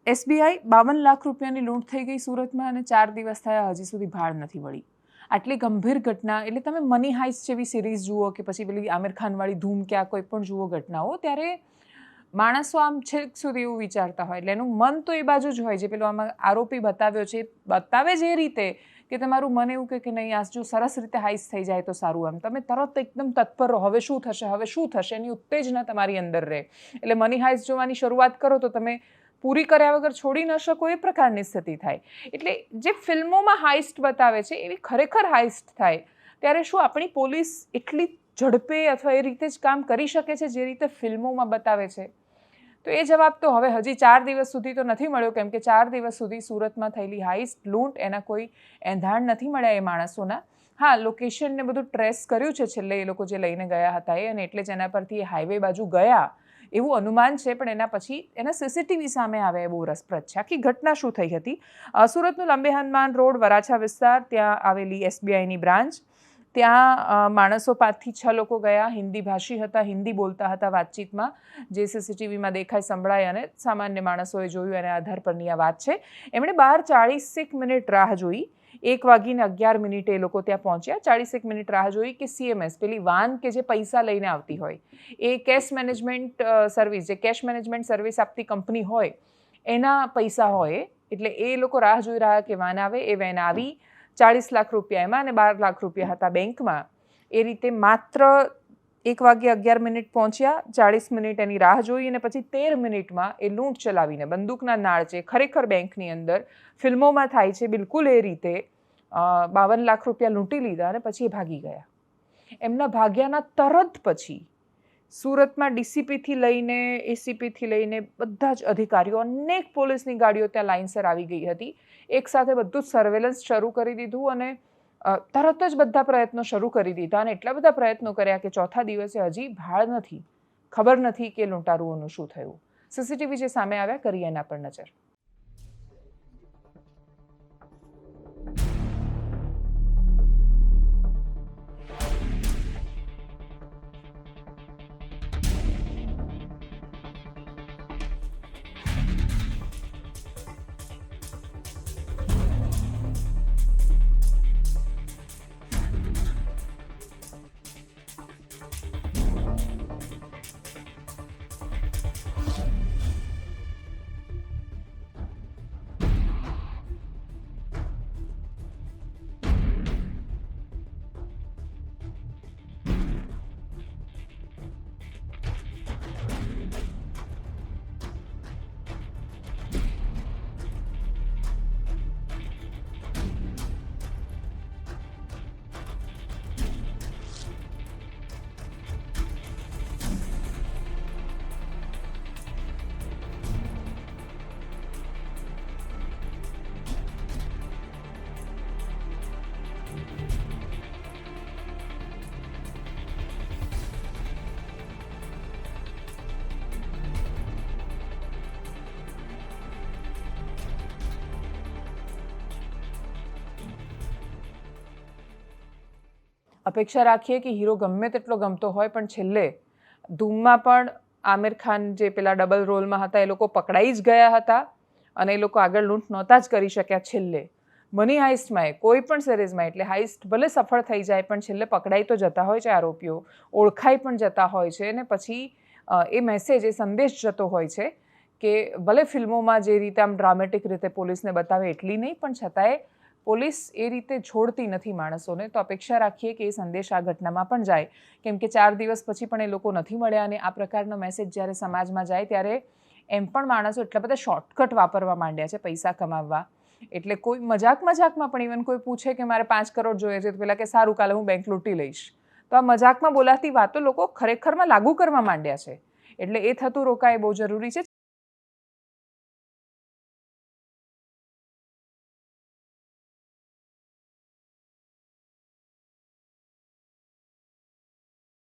SBI 52 lakh રૂપિયાની લૂંટ થઈ ગઈ સુરતમાં અને 4 દિવસ થયા હજી સુધી ભાળ નથી મળી. આટલી ગંભીર ઘટના, એટલે તમે મની હાઇસ્ટ જેવી સિરીઝ જુઓ કે પછી પેલી આમિર ખાનવાળી ધૂમ કે આ કોઈ પણ જુઓ ઘટનાઓ, ત્યારે માણસો આમ છેક સુધી એવું વિચારતા હોય, એટલે એનું મન તો એ બાજુ જ હોય છે. પેલો આમાં આરોપી બતાવ્યો છે, બતાવે જ એ રીતે કે તમારું મન એવું કે નહીં, આ જો સરસ રીતે હાઇસ્ટ થઈ જાય તો સારું. એમ તમે તરત એકદમ તત્પર રહો, હવે શું થશે, એની ઉત્તેજના તમારી અંદર રહે. એટલે મની હાઇસ્ટ જોવાની શરૂઆત કરો તો તમે પૂરી કર્યા વગર છોડી ન શકો, એ પ્રકારની સ્થિતિ થાય. એટલે જે ફિલ્મોમાં હાઇસ્ટ બતાવે છે એવી ખરેખર હાઇસ્ટ થાય ત્યારે શું આપણી પોલીસ એટલી ઝડપે અથવા એ રીતે જ કામ કરી શકે છે જે રીતે ફિલ્મોમાં બતાવે છે? તો એ જવાબ તો હવે હજી 4 દિવસ સુધી તો નથી મળ્યો, કેમ કે 4 દિવસ સુધી સુરતમાં થયેલી હાઇસ્ટ લૂંટ એના કોઈ એંધાણ નથી મળ્યા એ માણસોના. હા, લોકેશનને બધું ટ્રેસ કર્યું છે છેલ્લે એ લોકો જે લઈને ગયા હતા એ, અને એટલે જ એના પરથી એ હાઈવે બાજુ ગયા એવું અનુમાન છે. પણ એના પછી એના CCTV સામે આવે એ બહુ રસપ્રદ છે. આખી ઘટના શું થઈ હતી? સુરતનું લંબે હનુમાન રોડ વરાછા વિસ્તાર, ત્યાં આવેલી SBIની બ્રાન્ચ, ત્યાં માણસો 5 થી 6 લોકો ગયા. હિન્દી ભાષી હતા, હિન્દી બોલતા હતા વાતચીતમાં, જે CCTVમાં દેખાય સંભળાય અને સામાન્ય માણસોએ જોયું એના આધાર પરની આ વાત છે. એમણે 12:40 મિનિટ રાહ જોઈ. 1:11 એ લોકો ત્યાં પહોંચ્યા. 40 મિનિટ રાહ જોઈ કે CMS, પેલી વાન કે જે પૈસા લઈને આવતી હોય, એ કેશ મેનેજમેન્ટ સર્વિસ, જે કેશ મેનેજમેન્ટ સર્વિસ આપતી કંપની હોય એના પૈસા હોય. એટલે એ લોકો રાહ જોઈ રહ્યા કે વાન આવે. એ વેન આવી. 40 લાખ રૂપિયા એમાં અને 12 લાખ રૂપિયા હતા બેંકમાં. એ રીતે માત્ર 1:11 પહોંચ્યા, 40 મિનિટ એની રાહ જોઈ અને પછી 13 મિનિટમાં એ લૂંટ ચલાવીને બંદૂકના નાળચે ખરેખર બેંકની અંદર ફિલ્મોમાં થાય છે બિલકુલ એ રીતે 52 લાખ રૂપિયા લૂંટી લીધા અને પછી એ ભાગી ગયા. એમના ભાગ્યાના તરત પછી સુરતમાં DCPથી લઈને ACPથી લઈને બધા જ અધિકારીઓ, અનેક પોલીસની ગાડીઓ ત્યાં લાઇનસર આવી ગઈ હતી. એકસાથે બધું જ સર્વેલન્સ શરૂ કરી દીધું અને તરત જ બધા પ્રયત્નો શરૂ કરી દીધા. અને એટલા બધા પ્રયત્નો કર્યા કે ચોથા દિવસે હજી ભાળ નથી, ખબર નથી કે લૂંટારુઓનું શું થયું. CCTV જે સામે આવ્યા, કરી એના પર નજર. અપેક્ષા રાખીએ કે હીરો ગમે તેટલો ગમતો હોય પણ છેલ્લે ધૂમમાં પણ આમિર ખાન જે પેલા ડબલ રોલમાં હતા એ લોકો પકડાઈ જ ગયા હતા અને એ લોકો આગળ લૂંટ નહોતા જ કરી શક્યા. છેલ્લે મની હાઇસ્ટમાં, કોઈ પણ સિરીઝમાં, એટલે હાઇસ્ટ ભલે સફળ થઈ જાય પણ છેલ્લે પકડાઈ તો જતા હોય છે આરોપીઓ, ઓળખાઈ પણ જતા હોય છે. અને પછી એ મેસેજ, એ સંદેશ જતો હોય છે કે ભલે ફિલ્મોમાં જે રીતે આમ ડ્રામેટિક રીતે પોલીસને બતાવે એટલી નહીં, પણ છતાંય પોલીસ એ રીતે છોડતી નથી માણસોને. તો અપેક્ષા રાખીએ કે એ સંદેશ આ ઘટનામાં પણ જાય, કેમ કે 4 દિવસ પછી પણ એ લોકો નથી મળ્યા. અને આ પ્રકારનો મેસેજ જ્યારે સમાજમાં જાય ત્યારે એમ પણ માણસો એટલા બધા શોર્ટકટ વાપરવા માંડ્યા છે પૈસા કમાવવા. એટલે કોઈ મજાકમાં પણ ઇવન કોઈ પૂછે કે મારે 5 કરોડ જોઈએ છે તો પેલા કે સારું, કાલે હું બેંક લૂંટી લઈશ. તો આ મજાકમાં બોલાતી વાતો લોકો ખરેખરમાં લાગુ કરવા માંડ્યા છે. એટલે એ થતું રોકાય બહુ જરૂરી છે.